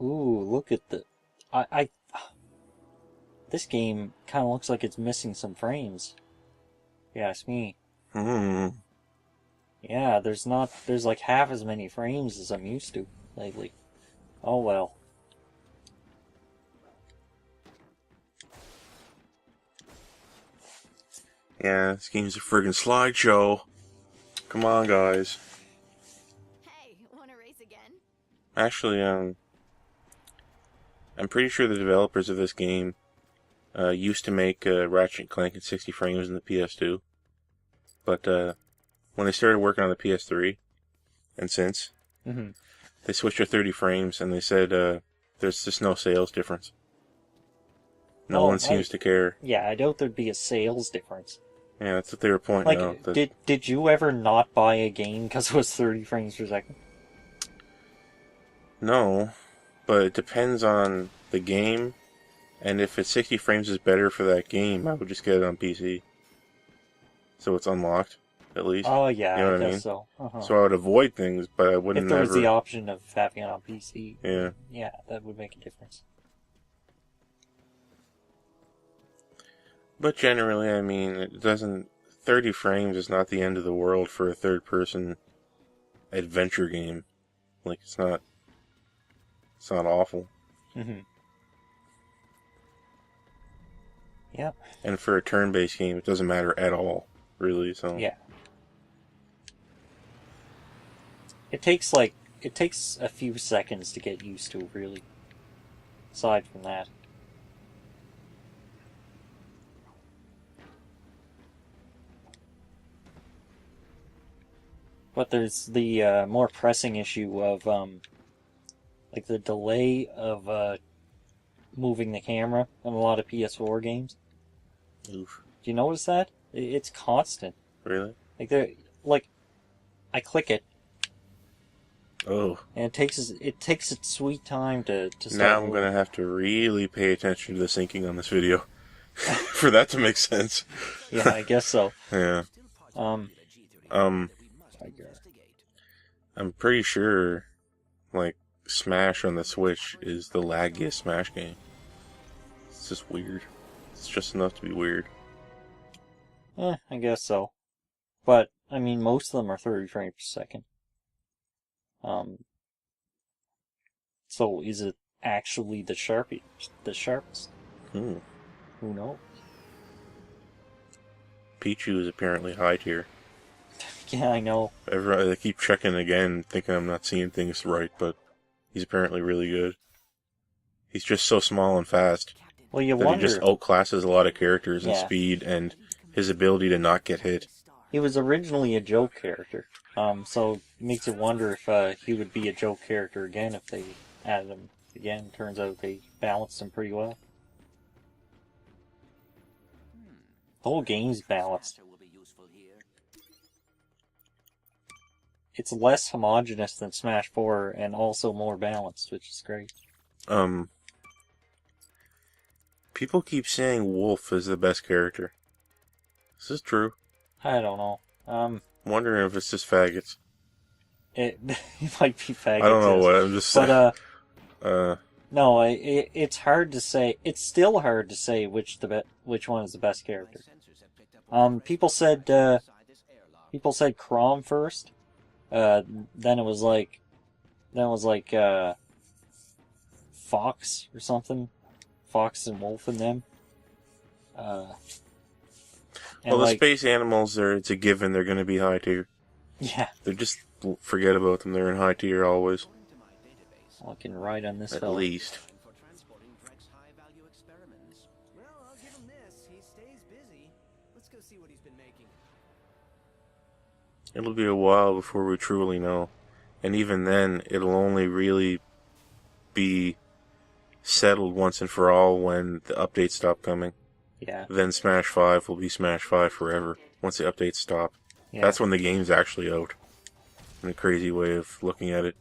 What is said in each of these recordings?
Ooh, look at the... I This game kind of looks like it's missing some frames. If you ask me. Hmm. Yeah, there's like half as many frames as I'm used to lately. Oh well. Yeah, this game's a friggin' slideshow. Come on, guys. Hey, wanna race again? Actually, I'm pretty sure the developers of this game used to make Ratchet Clank at 60 frames in the PS2, but when they started working on the PS3, and since, Hmm. they switched to 30 frames, and they said there's just no sales difference. No Oh, one seems to care. yeah, I doubt there'd be a sales difference. Yeah, that's what they were pointing out. Like, That did you ever not buy a game because it was 30 frames per second? no, but it depends on the game, and if it's 60 frames is better for that game, I would just get it on PC. So it's unlocked, at least. Oh yeah, You know I what I guess mean? so. Uh-huh. So I would avoid things, but I If wouldn't there was the ever. option of having it on PC, Yeah. yeah, that would make a difference. But generally, I mean, it doesn't. 30 frames is not the end of the world for a third person adventure game. Like, it's not. It's not awful. Hmm. Yep. And for a turn based game, it doesn't matter at all, really, so. Yeah. It takes a few seconds to get used to, really. Aside from that. But there's the more pressing issue of like the delay of moving the camera in a lot of PS4 games. Oof. Do you notice that? It's constant. Really? Like I click it Oh. and it takes its sweet time to start Now I'm moving. gonna have to really pay attention to the syncing on this video. For that to make sense. Yeah, I guess so. Yeah. Um, Um, I'm pretty sure, like, Smash on the Switch is the laggiest Smash game. It's just weird. It's just enough to be weird. I guess so. But I mean, most of them are 30 frames per second. So is it actually the sharpest? Hmm. Who knows? Pichu is apparently high tier. Yeah, I know. I keep checking again, thinking I'm not seeing things right, but he's apparently really good. He's just so small and fast Well, you that wonder. he just outclasses a lot of characters in Yeah. speed and his ability to not get hit. He was originally a joke character. So it makes you wonder if he would be a joke character again if they added him again. Turns out they balanced him pretty well. The whole game's balanced. It's less homogenous than Smash 4 and also more balanced, which is great. People keep saying Wolf is the best character. Is this true? I don't know. I'm wondering if it's just faggots. It might be faggots. I don't know yes. what I'm just saying. But no, it's hard to say. It's still hard to say which one is the best character. People said Chrom first. Then it was like Fox or something. Fox and Wolf and them. Well, the space animals it's a given they're going to be high tier. Yeah. They're just forget about them. They're in high tier always. I can ride on this At fella. least. Well, I'll give him this. He stays busy. Let's go see what he's been making. It'll be a while before we truly know. And even then, it'll only really be settled once and for all when the updates stop coming. Yeah. Then Smash 5 will be Smash 5 forever, once the updates stop. Yeah. That's when the game's actually out. In a crazy way of looking at it.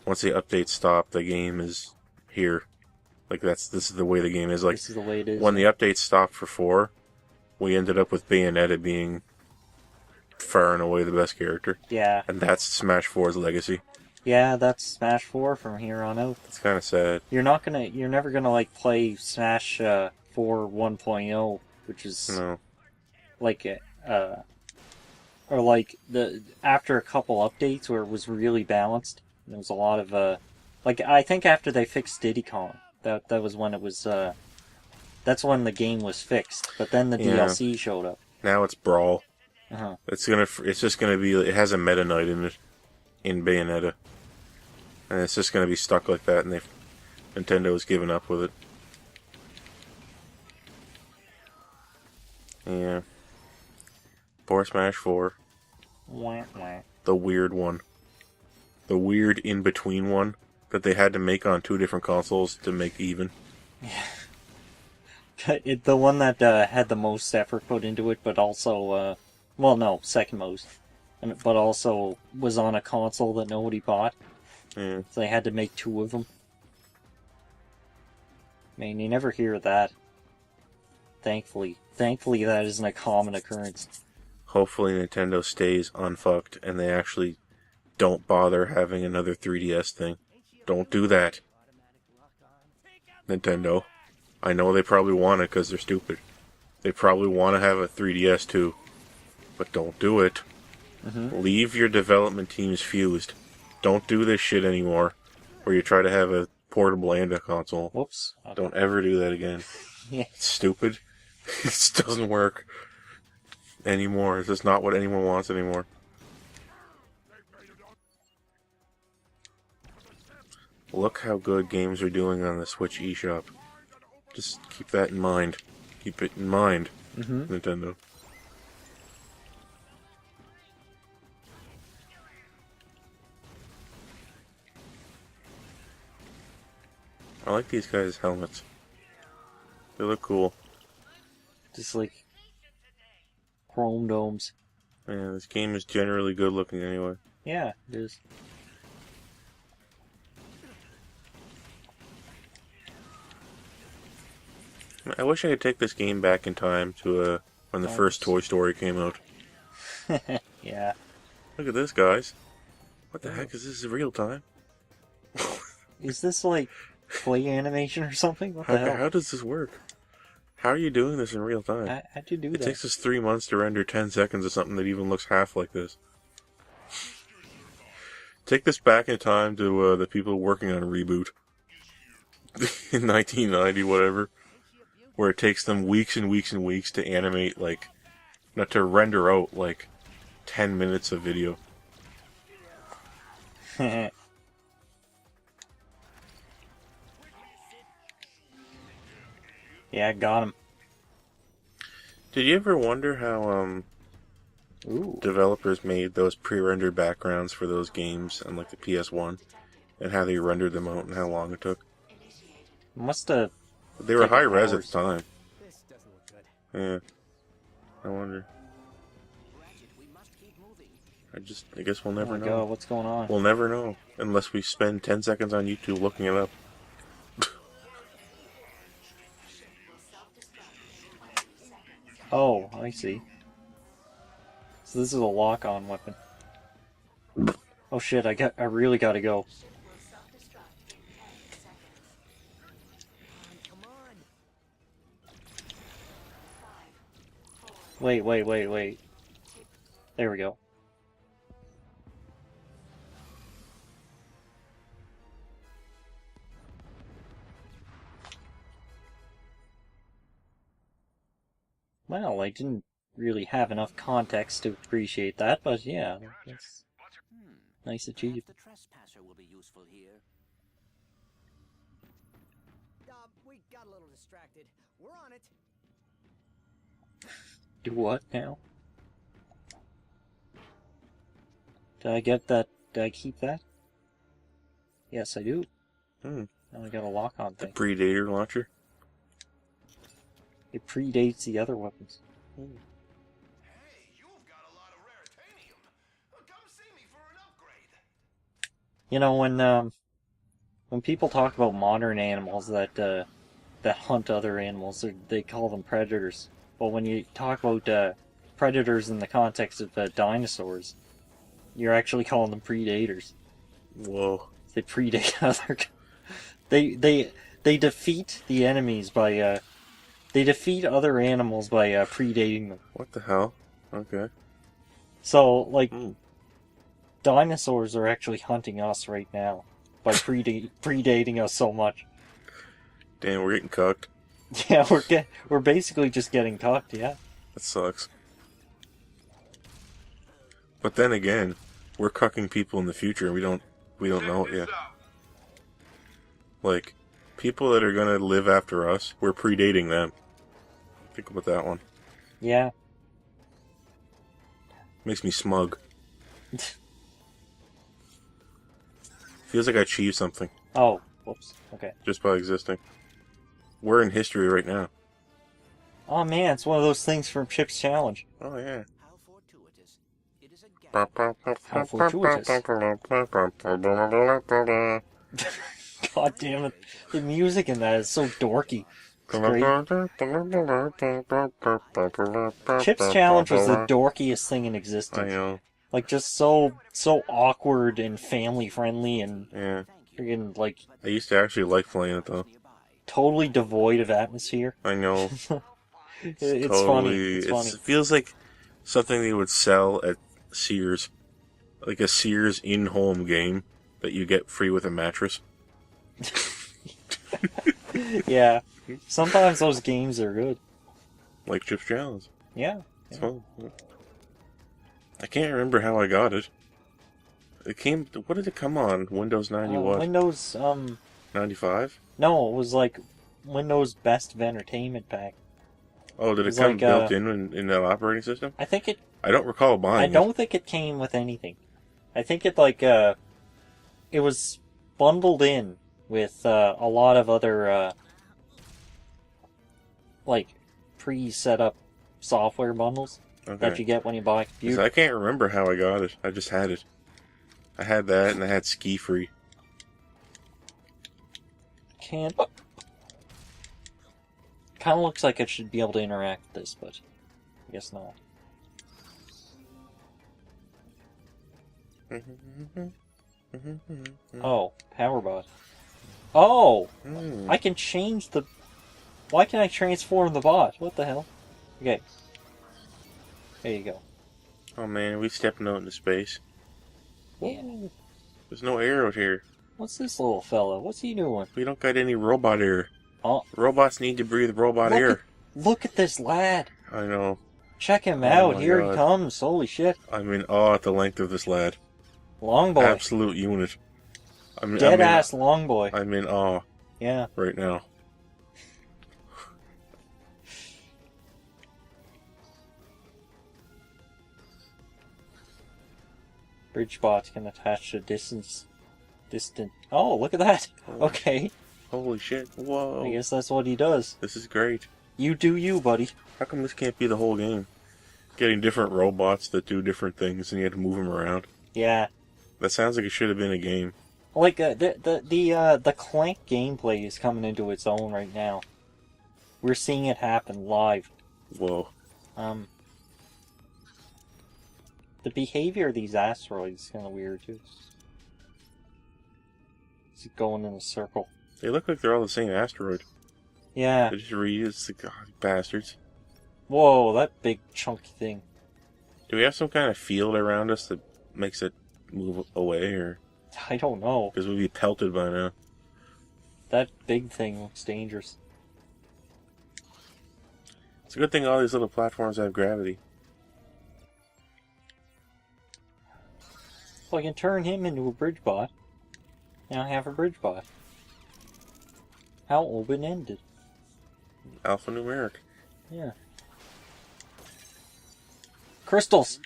Once the updates stop, the game is here. Like, this is the way the game is. Like, This is the way it is. when the updates stopped for 4, we ended up with Bayonetta being far and away the best character. Yeah. And that's Smash 4's legacy. Yeah, that's Smash 4 from here on out. It's kind of sad. You're never gonna like play Smash 4 1.0, which is No. like or like the after a couple updates where it was really balanced. There was a lot of like I think after they fixed Diddy Kong, that was when it was that's when the game was fixed. But then the Yeah. DLC showed up. Now it's Brawl. Uh-huh. It's just gonna be. It has a Meta Knight in it, in Bayonetta, and it's just gonna be stuck like that. And Nintendo's given up with it. Yeah. Poor Smash 4. Wah, wah. The weird one. The weird in-between one that they had to make on 2 different consoles to make even. The one that had the most effort put into it, but also, well, no, second most, but also was on a console that nobody bought. Yeah. So they had to make 2 of them. I mean, you never hear of that. Thankfully, that isn't a common occurrence. Hopefully Nintendo stays unfucked and they actually don't bother having another 3DS thing. Don't do that. Nintendo. I know they probably want it because they're stupid. They probably want to have a 3DS too. But don't do it. Mm-hmm. Leave your development teams fused. Don't do this shit anymore. Where you try to have a portable and a console. Whoops. Okay. Don't ever do that again. Yeah. It's stupid. It doesn't work anymore. It's just not what anyone wants anymore. Look how good games are doing on the Switch eShop. Just keep that in mind. Keep it in mind, Nintendo. I like these guys' helmets. They look cool. Just like chrome domes. Yeah, this game is generally good looking anyway. Yeah, it is. I wish I could take this game back in time to when the first Toy Story came out. Yeah. Look at this, guys. What the heck is this in real time? Is this like play animation or something? What the hell? How does this work? How are you doing this in real time? How'd you do It that? takes us 3 months to render 10 seconds of something that even looks half like this. Take this back in time to the people working on Reboot in 1990, whatever, where it takes them weeks and weeks and weeks to animate, like, not to render out, like, 10 minutes of video. Yeah, got him. Did you ever wonder how Ooh. developers made those pre-rendered backgrounds for those games on, like, the PS1, and how they rendered them out and how long it took? Must have. They were taken high res at hours. the time. This doesn't look good. Yeah. I wonder. Ratchet, we must keep moving. I guess we'll Oh never my know. god, what's going on? We'll never know unless we spend 10 seconds on YouTube looking it up. Oh, I see. So this is a lock-on weapon. Oh shit, I really gotta go. Come on. Wait. There we go. Well, I didn't really have enough context to appreciate that, but yeah, that's nice achievement. The trespasser will be useful here. We got a little distracted. We're on it. Do what now? Did I get that? Did I keep that? Yes, I do. Now I got a lock-on The thing. Predator launcher. It predates the other weapons. Hey, you've got a lot of raritanium. Come see me for an upgrade. You know, when people talk about modern animals that hunt other animals, they call them predators. But when you talk about predators in the context of dinosaurs, you're actually calling them predators. Whoa. They predate other. They defeat the enemies by they defeat other animals by predating them. What the hell? Okay. So like Hmm. dinosaurs are actually hunting us right now by predating us so much. Damn, we're getting cooked. Yeah, we're basically just getting cooked. Yeah. That sucks. But then again, we're cucking people in the future and we don't know it yet. Like, people that are gonna live after us, we're predating them. Think about that one. Yeah. Makes me smug. Feels like I achieved something Oh, whoops. Okay. just by existing. We're in history right now. Oh man, it's one of those things from Chip's Challenge. Oh yeah. How fortuitous. It is a How God damn it. The music in that is so dorky. It's great. Chip's Challenge was the dorkiest thing in I existence. know. Like, just so awkward and family friendly and Yeah. friggin' like I used to actually like playing it though. totally devoid of atmosphere. I know. It's Totally. funny. It's funny. It feels like something they would sell at Sears. Like a Sears in-home game that you get free with a mattress. Yeah. Sometimes those games are good. Like Chip's Challenge. Yeah. It's fun. I can't remember how I got it. It came... What did it come on? Windows 90 what? Windows, 95? no, it was like Windows Best of Entertainment Pack. Oh, did it It's come like, built in that operating system? I think it, I don't recall buying I don't think it came with anything. I think it like, it was bundled in with, a lot of other, like, pre-set up software bundles it. that Okay. you get when you buy a 'Cause computer. I can't remember how I got it. I just had it. I had that and I had Ski Free. Kind of looks like it should be able to interact with this, but I guess not. Oh, Powerbot. Oh! Mm. I can change the... Why can I transform the bot? What the hell? Okay. There you go. Oh man, we stepping out into space. Yeah. There's no air out here. What's this little fella? What's he doing? We don't got any robot air. Oh, Robots need to breathe robot air. look at this lad! I know. Check him Oh out. my Here God. he comes. Holy shit. I'm in awe at the length of this lad. Long boy. Absolute unit. Dead ass long boy. I'm in awe Yeah. right now. Bridge bots can attach to distant. Oh, look at that. Okay. Holy shit. Whoa. I guess that's what he does. This is great. You do you, buddy. How come this can't be the whole game? Getting different robots that do different things and you have to move them around. Yeah. That sounds like it should have been a game. Like the Clank gameplay is coming into its own right now. We're seeing it happen live. Whoa. The behavior of these asteroids is kind of weird too. It's going in a circle. They look like they're all the same asteroid. Yeah. They just reused the god bastards. Whoa, that big chunky thing. Do we have some kind of field around us that makes it move away, or I don't know. because we'd be pelted by now? That big thing looks dangerous. It's a good thing all these little platforms have gravity. So I can turn him into a bridge bot. Now I have a bridge bot. How open-ended. Alphanumeric. Yeah. Crystals!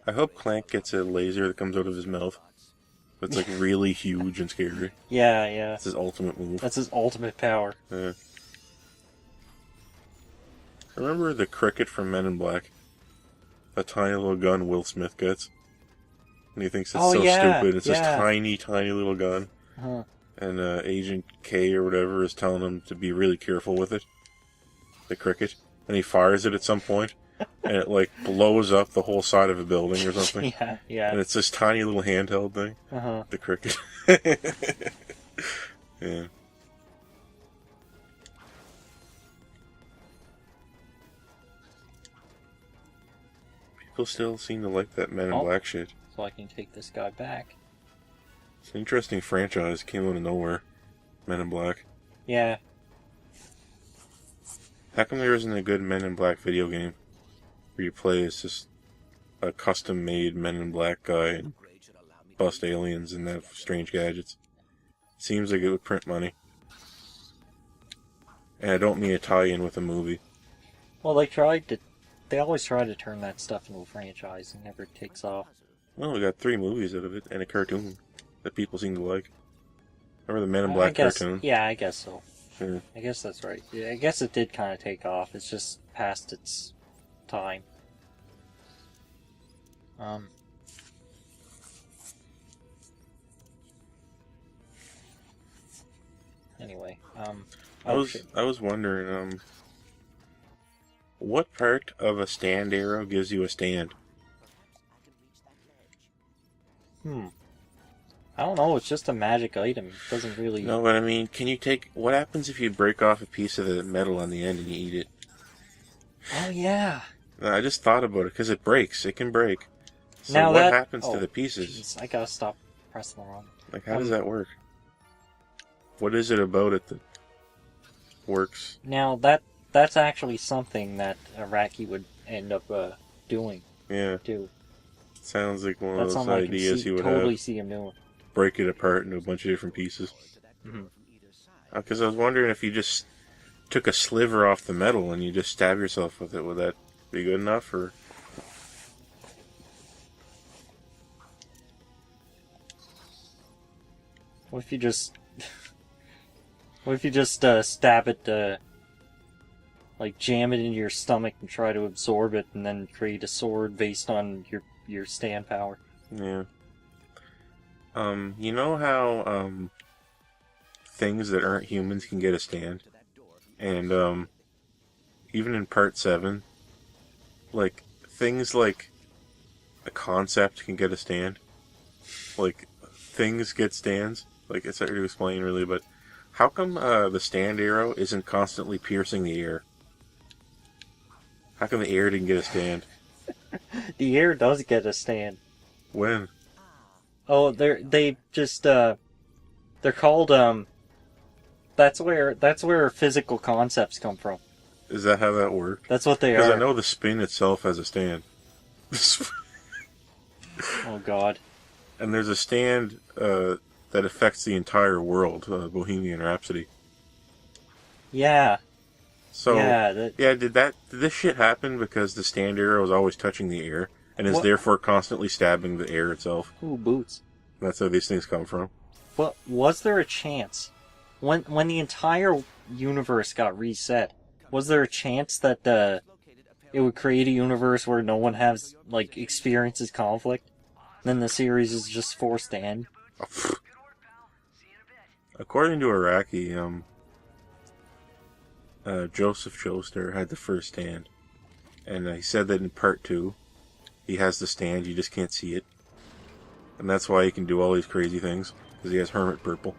I hope Clank gets a laser that comes out of his mouth. That's like really huge and scary. Yeah, yeah. That's his ultimate move. That's his ultimate power. Yeah. Remember the cricket from Men in Black? That tiny little gun Will Smith gets? And he thinks it's Oh, so yeah, stupid. It's this yeah. tiny, tiny little gun. Huh. And Agent K or whatever is telling him to be really careful with it. The cricket. And he fires it at some point. and it like blows up the whole side of a building or something. Yeah, yeah. And it's this tiny little handheld thing. Uh-huh. The cricket. Yeah. People still seem to like that Men in Oh. Black shit. So I can take this guy back. It's an interesting franchise. Came out of nowhere. Men in Black. Yeah. How come there isn't a good Men in Black video game where you play as just a custom-made Men in Black guy and bust aliens and have strange gadgets? Seems like it would print money. And I don't mean a tie-in with a movie. Well, they always try to turn that stuff into a franchise and never takes off. Well, we got 3 movies out of it and a cartoon that people seem to like. Remember the Men in I Black guess, cartoon? yeah, I guess so. Yeah. I guess that's right. Yeah, I guess it did kind of take off. It's just past its time. Anyway, I was wondering, what part of a stand arrow gives you a stand? I don't know. It's just a magic item. It doesn't really. No, but I mean, what happens if you break off a piece of the metal on the end and you eat it? Oh yeah. I just thought about it, because it breaks. It can break. So Now what that- happens to oh, the pieces? Jeez, I gotta stop pressing the wrong. Like, how does that work? What is it about it that works? Now that's actually something that Iraqi would end up doing Yeah, too. sounds like one of That's those something I can ideas you would totally have. see him doing. Break it apart into a bunch of different pieces. Mhm. Because I was wondering if you just took a sliver off the metal and you just stab yourself with it, would that be good enough? Or What if you just stab it, like jam it into your stomach and try to absorb it, and then create a sword based on your stand power? yeah. You know how things that aren't humans can get a stand, and even in Part 7, like things like a concept can get a stand. Like things get stands. Like, it's hard to explain really, but how come the stand arrow isn't constantly piercing the air? How come the air didn't get a stand? The air does get a stand. When? Oh, they're called That's where physical concepts come from. Is that how that worked? That's what they Because are. I know the spin itself has a stand. Oh God. And there's a stand that affects the entire world, Bohemian Rhapsody. Yeah. So, Yeah. did this shit happen because the stand arrow is always touching the air and is What? therefore constantly stabbing the air itself? Ooh, boots. That's how these things come from. But was there a chance when the entire universe got reset? Was there a chance that it would create a universe where no one has experiences conflict? Then the series is just forced to end. According to Iraqi, Joseph Joestar had the first stand, and he said that in Part 2, he has the stand, you just can't see it. And that's why he can do all these crazy things, because he has Hermit Purple.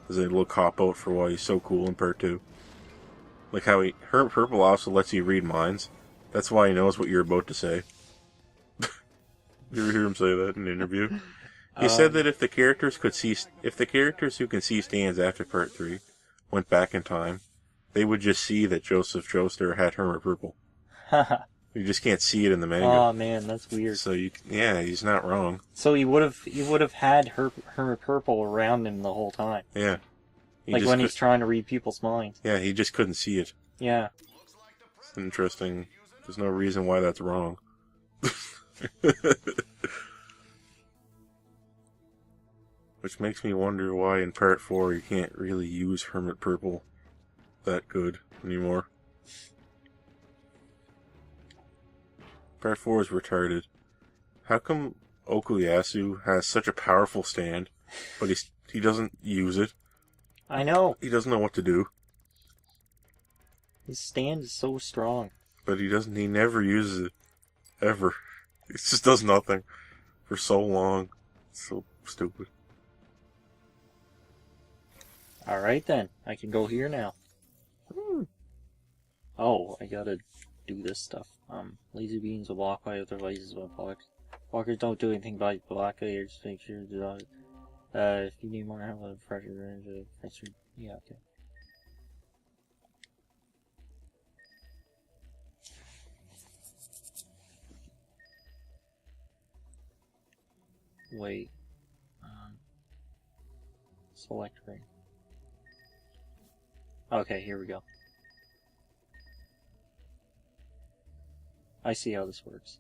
There's a little cop-out for why he's so cool in Part 2. Like how Hermit Purple also lets you read minds. That's why he knows what you're about to say. You ever hear him say that in an interview? He said that if the characters who can see stands after Part 3 went back in time, they would just see that Joseph Joestar had Hermit Purple. Haha. You just can't see it in the manga. Oh man, that's weird. So he's not wrong. So he would have had Hermit Purple around him the whole time, Yeah. when he's trying to read people's minds. Yeah, he just couldn't see it. Yeah. It's interesting. There's no reason why that's wrong. Which makes me wonder why in Part 4 you can't really use Hermit Purple that good anymore. Part 4 is retarded. How come Okuyasu has such a powerful stand, but he doesn't use it? I know. He doesn't know what to do. His stand is so strong. But he doesn't. He never uses it. Ever. It just does nothing for so long. It's so stupid. Alright then, I can go here now. Oh, I gotta do this stuff. Laser beams will block by other lasers when blocked. Walkers don't do anything by blockade, just make sure to if you need more help with pressure range, yeah, okay. Wait. Select ring. Okay, here we go. I see how this works.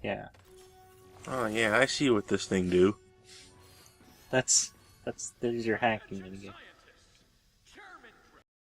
Yeah. Oh yeah, I see what this thing do. There's your hacking minigame.